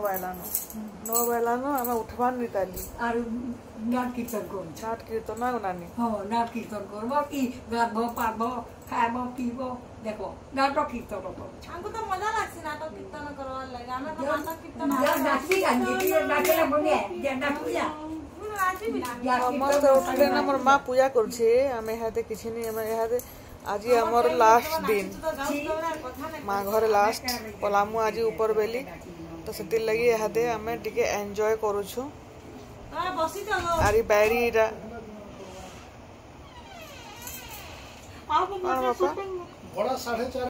बायलानो आमे उठवान निताली आर नाट कीर्तन कर नाट कीर्तन ना नानी हां नाट कीर्तन करबो ई गाबो पाबो खाबो पीबो देखो नाटक कीर्तन करबो हमको तो मजा लागसी नाटक कीर्तन करवा लगा हमें तो नाटक कीर्तन या नाची गांधी नाचले बने या नाचुया समस्त उठले ना मोर माँ पूजा करछे आमे हाते किछि नहीं आमे हाते आज हमर लास्ट दिन माँ घर लास्ट पलामु आज ऊपर बेली तो से लगी हाते आमे टिके एंजॉय करूछु आरी बैरीरा बड़ा 4:30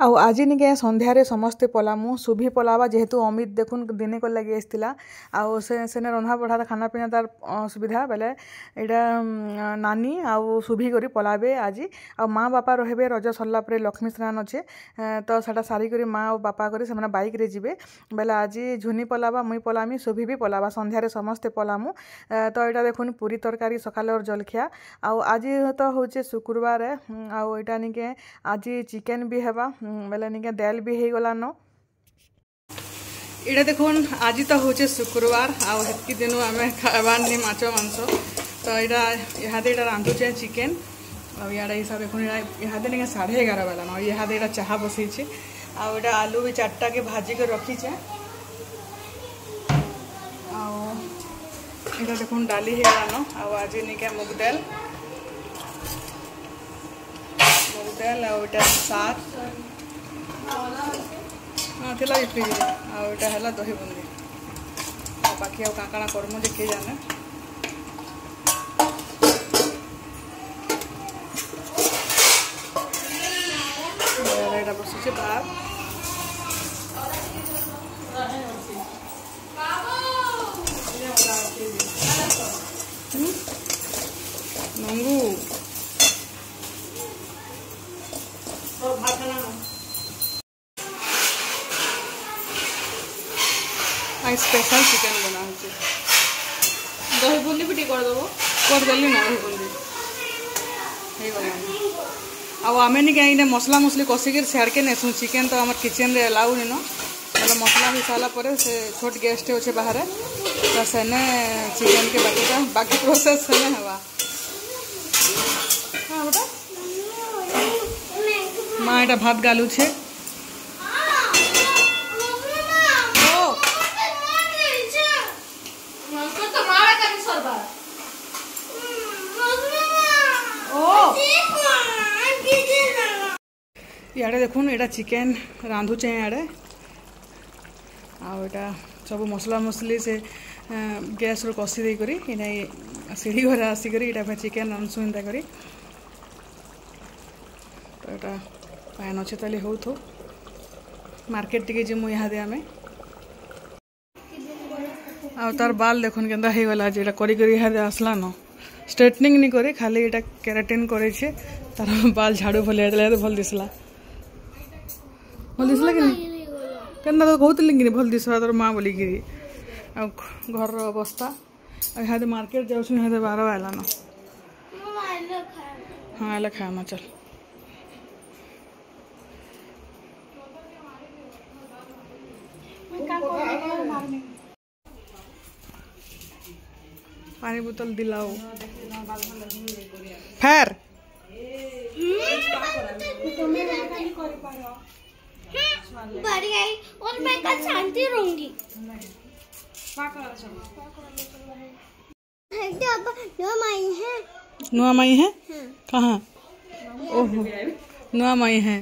आज निके संध्यारे समस्ते पलामु सुभी पलावा जेहेतु अमित देखुन दिने को लगे आसला आने रंधा बढ़ा खाना पीना तार सुविधा बेले यहाँ नानी आउ सुभी करी पलाबे आज आ माँ बापा रहे रज सरला लक्ष्मी स्नान अच्छे तो साटा सारी करी माँ और बापा करी से बाइक रे जीवे बेले आज झुनी पलावा मुई पलामी सुभी भी पलावा संध्यारे समस्ते पलामु तो यहाँ देखुन पूरी तरकारी सकाल जलखिया आज तो हूँ शुक्रवार आईटा निके आज चिकेन भी हेबा बेले निके दाल भी हो गलान इटा देखुन आज तो हूँ शुक्रवार आतकी दिन आम खाबानी माछ मांस तो यहाँ रांधुचे चिकेन आड़े हिसाब देखुन यहाँ निके 11:30 बेलान यहाँ चाह बसईचे आटा आलू भी 4टा के भाजी कर रखीचे आटा देखुन डाली हो गलान आज निके मुग दाल आटा साग हाँ थिला फ्रिज आटा है दही बुंदी बाकी काकाणा करमु जे किए जाने यहाँ बसुचे भात नंगू स्पेशल चिकेन बना दही बुंदी भी कर देव करदेली ना दही बुंदी आम नहीं मसला मसली कषिक सियाड़के नेसु चिकेन तो आम किचन रे अलाउ नी न मतलब मसला हो सारा पर से छोट गेस्ट अच्छे बाहर तो सेने चिकेन के बाकी प्रोसेस सेने हवा हाँ बेटा माँ यहाँ भात गालू छे इे देखुन यहाँ चिकेन रांधुचे इे आटा सब मसला मसली से गैस रू कषि देकर सीढ़ी घर आसिक यहाँ चिकेन रांधसु एंता कर तो यहाँ पैन अच्छे ताली हो तो मार्केट टिके जीमु यहाँ दे आम तार बाल देखुन के गला जो यहाँ आसला न स्ट्रेटनिंग नहीं करे खाली यहाँ केराटिन करे तार बाल झाड़ू भले भल दिसला भल दिसला कि कहना तो कहते कि भल दिशा तोर माँ बोलिक घर अवस्था यहाँ मार्केट जाऊँ यहाँ 12 बाजलान हाँ एल खाना चल पानी बोतल दिलाओ फेर और मैं कल शांति रहूंगी नुआ माई है कहाँ ओहो नुआ माई है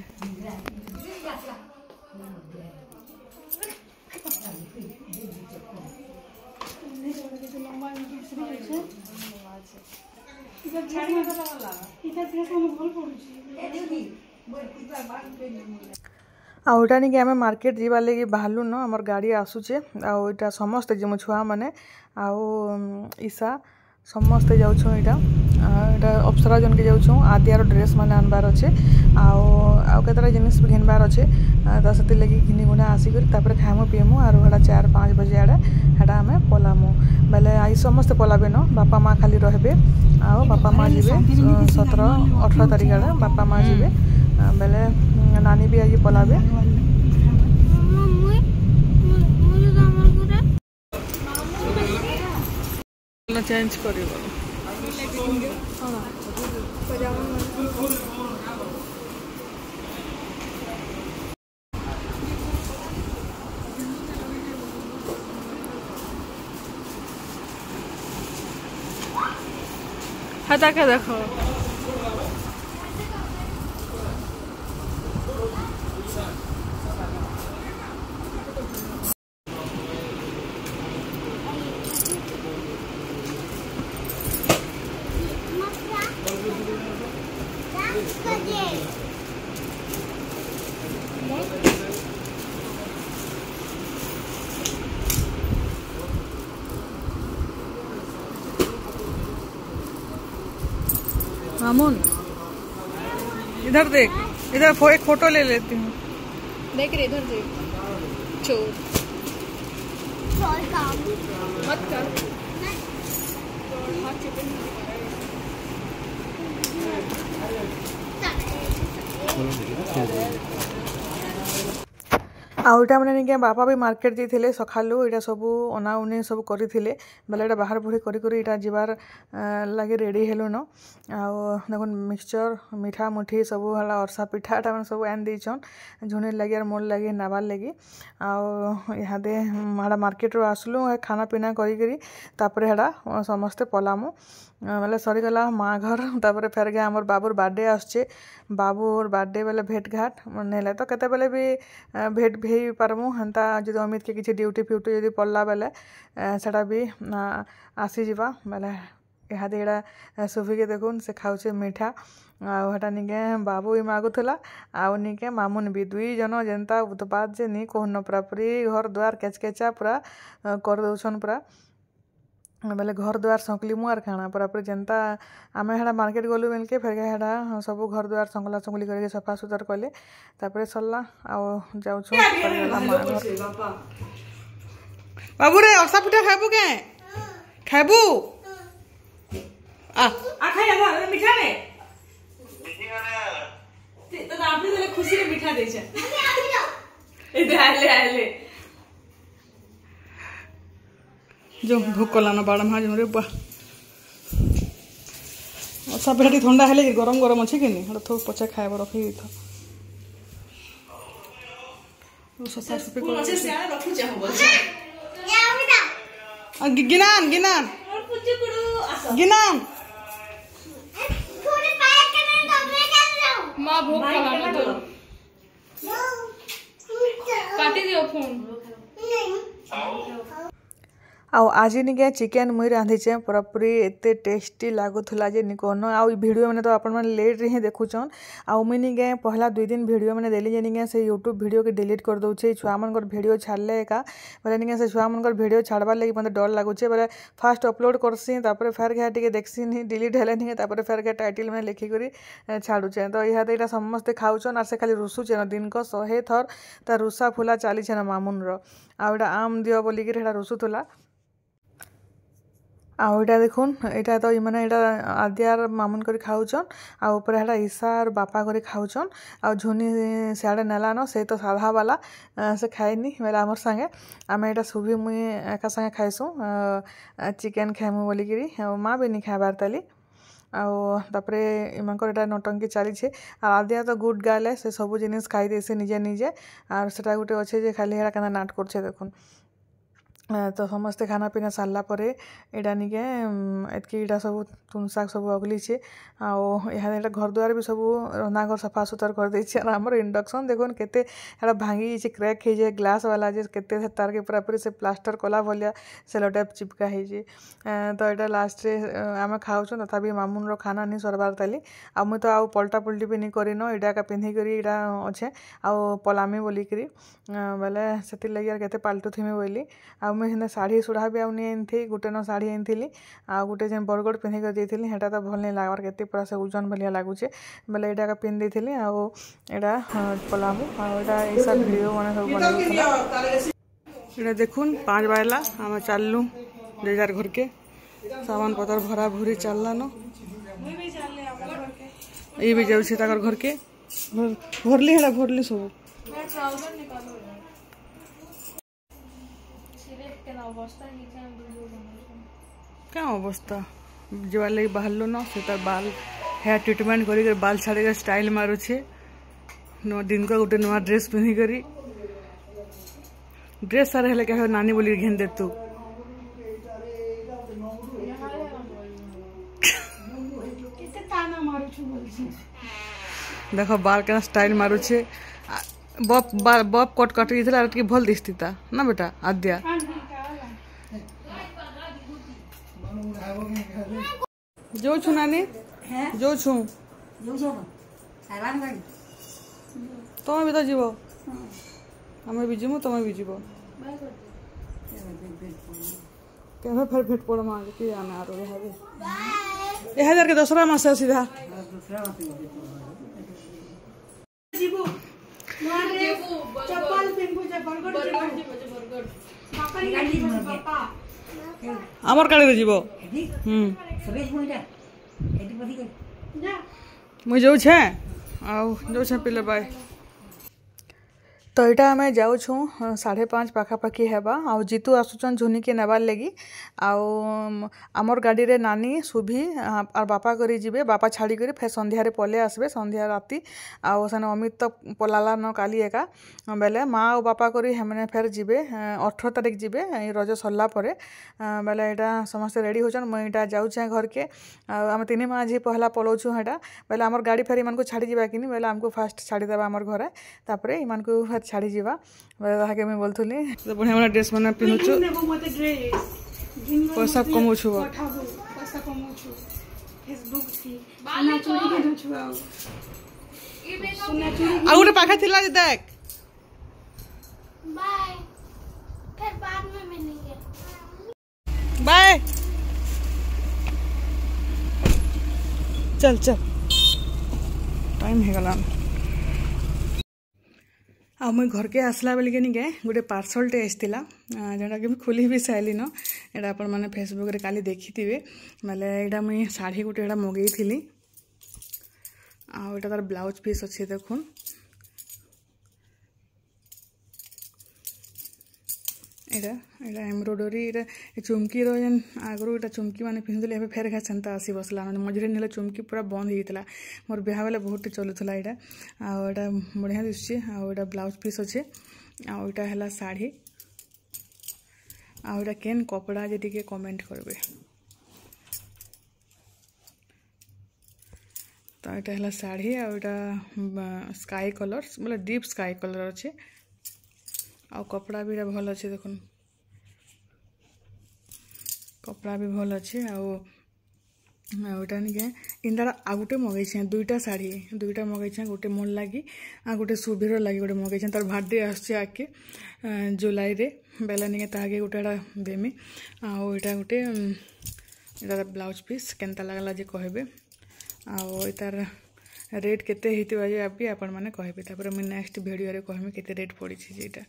आउटा नहीं कि आम मार्केट जीवा लगी बाहरलु न आमर गाड़ी आसुचे आटा समस्ते जिमु छुआ मैंने ईशा समस्ते जाऊँ यहाँ अप्सरा जन के जाऊँ आदियार ड्रेस मैंने आनबार अच्छे आतटा जिनिस भी घिनबार अच्छे तो से लगे घिनी गुना आसिक खाइमु पीमु और 4-5 बजे आड़े हेटा आम पलामु बेले आई समस्ते पलाबे न बापा माँ खाली रहे बापा माँ जीवे 17-18 तारीख आड़े बापा माँ जीवे बेले नानी भी आज पलाबे चेंज कर हटा के देखो मामून इधर देख, इधर एक फोटो ले लेती हूँ। देख रहे इधर देख, चोर मत कर। आउटा मैंने नहीं बापा भी मार्केट जाते सकालू यहाँ सब अना उनी सब करते बेले ये बाहर बुढ़ी करा जीवार लगे रेडी हेलुन आख मिक्सचर मिठा मुठी सब है अरसा पिठाटा मैंने सब आन देचन झुनी लगे और मोर लगे नाबार लगी आदे हाड़ा मार्केट रू आसलु खाना पीना करी हेड़ा समस्ते पलामु बेले सरीगला माँ घर तापर फेर गे आमर बाबूर बर्थडे आसचे बाबूर बर्थडे बेले भेट घाट नेले तो केते बेले भी भेट भी पारमु हेन्ता जो अमित के किसी ड्यूटी फ्यूटी जो पड़ला बेले सेटा भी आसी जावा बेले इहादे एड़ा सुफी के देखुन से खाऊचे मीठा आटा निके बाबू ही मागुला आउ निके मामुन भी दुई जन जेनता उत्पात जे नी कहन पूरा पूरी घर द्वार केचकेचा पूरा कर दौन पूरा बेले घर द्वार संकलीमु आर खाना पूरा पूरी जनता आम हेड़ा मार्केट गलु बेलके फेर हेड़ा सब घर द्वार संकला संकली करके सफा सुतर कले तापर सरला आउ बाबू रे अरसा पिठा खाबू के खाबू आ खाई मीठा रे तो आपने तो खुशी रे मीठा दे छे इधर आले जो भूक कलाना बाड़ महाज रे बा सब भेटी ठंडा हेले गरम गरम अच्छे कि नहीं थोड़ा पचा खाए रखी था सफा सफी गिनान गिनान गिनान माँ भूख लगाना तो काटी दियो फोन आज निके चिकेन मुई रांधिचे पूरापूरी एत टेस्टी लगुला जे निकन आ भिडियो मैंने तो आपण लेट रे ही देखुचन आ मुई निके पहला 2 दिन भिडियो मैंने देली जे निके से यूट्यूब भिडियो के डिलीट कर दउचे छुआ मनकर भिडियो छाड़ले एका बेले निके से छुआ मनकर भिडियो छाड़बार लगी मते डर लागुचे बेले फास्ट अपलोड करसी तापर फेर के टिके देखसी नहीं डिलीट हेले नहीं तापर फेर के टाइटल में लिखि करी छाड़ुचे तो इहादे समस्ते खाउचन आर से खाली रुसुचे न दिन को 100 थर ता रुसा फुला चलीछे न मामुन रो आ आम दियो बोली कि रुसुला आउटा देखुन यहाँ तो मैंने यहाँ आदियार मामुन कर खाऊचन आपर हेड़ा ईशा और बापा कर खाऊचन आ झुनी सियाड़े नेलान से तो साधा वाला से खाएनी बेले आमर संगे आम यहाँ सुभी मुई एका संगे खाइसु चिकेन खाइमु बोलिकी माँ भी नहीं खाइबार ताली आउे इमानकर नटंकी चली आदिया तो गुड गर्ल है से सब जिनिस खाई देसी निजे निजे आर सेटा गुटे अच्छे खाली हेड़ा केना नाट करछे देखुन तो समस्ते खाना पीना सारला परे एटा निके एतकी एटा सब तुन शाक सब अगलीचे यहाँ घर द्वार भी सब रंधा घर सफा सुतर कर देछि और हमर इंडक्शन देखुन केते एटा भांगी जे क्रैक हे जे ग्लास वाला जे केते तार के पूरा पूरी से प्लास्टर कला भलिया सेलो टेप चिपका हे जे तो एटा लास्ट रे आमे खाउछु तथापि मामुन रो खाना नहीं सरबार ताली आ मु तो आउ पलटा पलटी भी नहीं करिनो एटा का पिन्ही करी एटा अच्छे आउ पलामी बोली करी बेले सेति लगी यार केते पाल्टू थिमे बोली आ मुझे शाढ़ी सुढ़ा भी आनी गोटे न शाढ़ी आनी आ गोटे जेन बरगड़ पिंधि कर देती हेटा तो भल नहीं लगवार के पूरा से ओजन भलिया लगुचे बेले यहाँ पिंधि देती आटा पलामु आटा सब भिडियो मैंने सब बना देखुन 5 बजला आम चललु जेजार घर के सामान पतर भरा भूरी चलला न ये भी जाऊँ घर के भरली हेड़ा भरली सब क्या अवस्था जवार लगे बाहर न से तार बाल हेयर ट्रीटमेंट कर बाल छाड़ी स्टाइल मारुछे दिन को गोटे नुआ ड्रेस पिंधि करी ड्रेस सारा हेले क्या नानी बोली घेन दे तू देख बाल के स्टाइल मारुछे बप कट कट भल दिखती ना बेटा आद्या जो छु नानी जो छु तुम भी तो जीव आम भी जीमु तुम भी जीव केवे फिर भेट पड़ मार कि आने आरो रहे 1000 के दसरा मास सीधा आमर काले जीव मुई जो छे आउ जो छे पिले बाय तो यहाँ आम जाऊँ 5:30 पाखापाखि हेबा आउ जीतू आसुचन झुनी के नेबार लगी आमर गाड़ी रे नानी सुभी और बापा करी जीवे बापा छाड़ी करी फिर संध्यारे पले आसबे संध्या राति आउ सेने अमित तो पलाला न काली एका बेले माँ और बापा करी हेमने फिर जीवे 18 तारिख जीवे रज सरला परे बेले यहाँ समस्ते रेडी होचन मुई यहाँ जाऊँ घर के आम 3 माँ झी पहला पलाऊँ हेटा बेले आमर गाड़ी फेर इमान को छाड़ी जावा कि बेले आमको फास्ट छाड़ी देवा आमर घरे तापर इमान को फिर छाड़ी जावा ताके मुई बोलथुली तो बढ़िया बढ़िया ड्रेस मैंने पिन्हुछु पैसा कमाउछु आ गोटे पाखा थिला जे देख बाय फिर बाद में मिलेंगे बाय चल चल टाइम है गला आ मुई घर के आसला बेल के निके गोटे पार्सलटे आसला जोटा कि खोली भी साइली न एटा आपण माने फेसबुक रे काली देखी थिबे माले एटा मुई साड़ी गोटे एटा मगई थिली आ एटा तार ब्लाउज पीस अछि देखुन एटा एटा एम्ब्रॉयडरी एटा चुमकी रो जन आगरो एटा चुमकी माने पिंधले एबे फेर सेंता आसी बसला माने मझरे नेले चुमकी पूरा बंद हितला मोर बिहा बेले बहुत चलुथला एटा आ एटा बढ़िया दिसछि आ एटा ब्लाउज पीस अछि आ एटा हला साड़ी आ एटा केन कपड़ा जे टिके कमेंट करबे तो एटा हला साड़ी आ एटा स्काई कलर मतलब डीप स्काई कलर अछि आ कपड़ा भी भल अच्छे देखुन कपड़ा भी भल अच्छे आटा निके इनटा आ गोटे मगई दुईटा साड़ी दुईटा मगई गोटे मोर लगी आ गोटे सुभीर लगी गोटे मगई तार बर्थडे आसचे आके जुलाई रे बेला निके ताके गोटेटा देमी आटा गोटे एटा ब्लाउज पीस केनता लागला जे कहबे आ तार रेट केते हितबा जे अभी आपण माने कहबे तापर मैं नेक्स्ट वीडियो रे कहमे केते रेट पड़ी छी जेटा